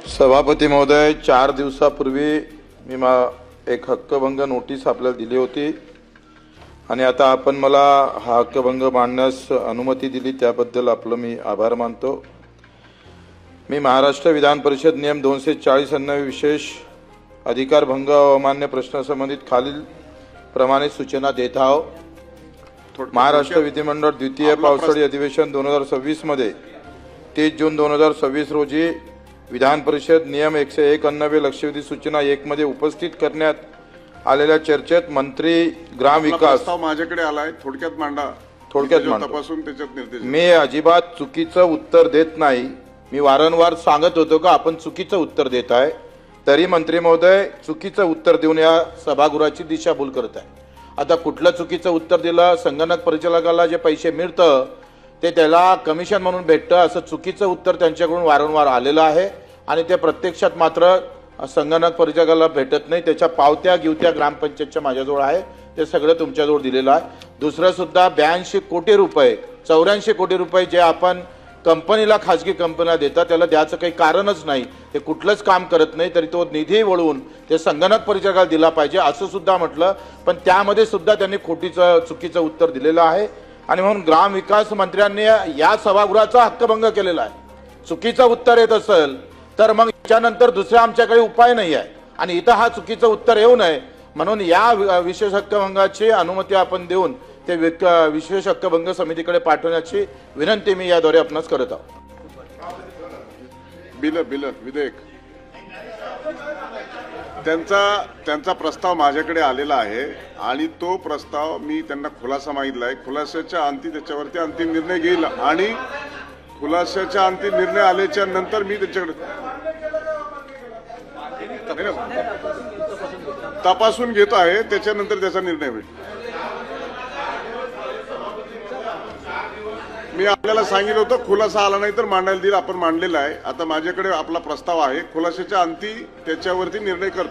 सभापती महोदय, 4 दिवसापूर्वी मी एक हक्कभंग नोटीस आपल्याला दिली होती आणि आता आपण मला हा हक्कभंग मांडण्यास अनुमती दिली त्याबद्दल आपलं मी आभार मानतो। मी महाराष्ट्र विधान परिषद नियम 240 अन्वये विशेष अधिकार भंग अवमान्य प्रश्नासंबंधित खालील प्रमाणे सूचना देत आहोत। महाराष्ट्र विधिमंडळ द्वितीय पावसाळी अधिवेशन 2026 मध्ये 30 जून 2026 रोजी विधान परिषद नियम 101 अन्वये लक्षवेधी सूचना 1 मध्ये उपस्थित करण्यात आलेल्या चर्चेत मंत्री ग्राम विकास माझ्याकडे आलाय, थोडक्यात मांडा। तपासून त्याच्यात निर्देश। मी अजिबात चुकीचं उत्तर देत नाही। मी वारंवार सांगत होतो का आपण चुकीचं उत्तर देत आहे, तरी मंत्री महोदय चुकीचं उत्तर देऊन या सभागृहाची दिशाभूल करत आहे। आता कुठलं चुकीचं उत्तर दिलं? संगणक परिचालकाला जे पैसे मिळतं ते त्याला कमिशन म्हणून भेटतं असं चुकीचं उत्तर त्यांच्याकडून वारंवार आलेलं आहे आणि ते प्रत्यक्षात मात्र संगणक परिचालकाला भेटत नाही। त्याच्या पावत्या गिवत्या ग्रामपंचायतच्या माझ्याजवळ आहे, ते सगळं तुमच्याजवळ दिलेलं आहे। दुसरं सुद्धा 82 कोटी रुपये 84 कोटी रुपये जे आपण कंपनीला खाजगी कंपन्या देतात त्याला द्यायचं काही कारणच नाही। ते कुठलंच काम करत नाही तरी तो निधी वळवून ते संगणक परिचालकाला दिला पाहिजे असं सुद्धा म्हटलं, पण त्यामध्ये सुद्धा त्यांनी चुकीचं उत्तर दिलेलं आहे आणि म्हणून ग्राम विकास मंत्र्यांनी या सभागृहाचा हक्कभंग केलेला आहे। चुकीचं उत्तर येत असेल तर मग त्यानंतर दुसरा आमच्याकडे उपाय नाही आहे आणि इथं हा चुकीचं उत्तर येऊ नये म्हणून या विशेष हक्कभंगाची अनुमती आपण देऊन ते विशेष हक्कभंग समितीकडे पाठवण्याची विनंती मी याद्वारे आपणास करत आहोत। बिल विधेयक त्यांचा प्रस्ताव माझ्याकडे आलेला आहे आणि तो प्रस्ताव मी त्यांना खुलासा मागितलाय। खुलाशाच्या अंती त्याच्यावरती अंतिम निर्णय घेईल आणि खुलाशाच्या अंतिम निर्णय आल्याच्या नंतर मी त्याच्याकडे तपासून घेतो आहे, त्याच्यानंतर त्याचा निर्णय होईल। मी आपल्याला सांगितलं होतं खुलासा आला नाही तर मांडायला देईल, आपण मांडलेला आहे। आता माझ्याकडे आपला प्रस्ताव आहे, खुलाशाच्या अंती त्याच्यावरती निर्णय करतो।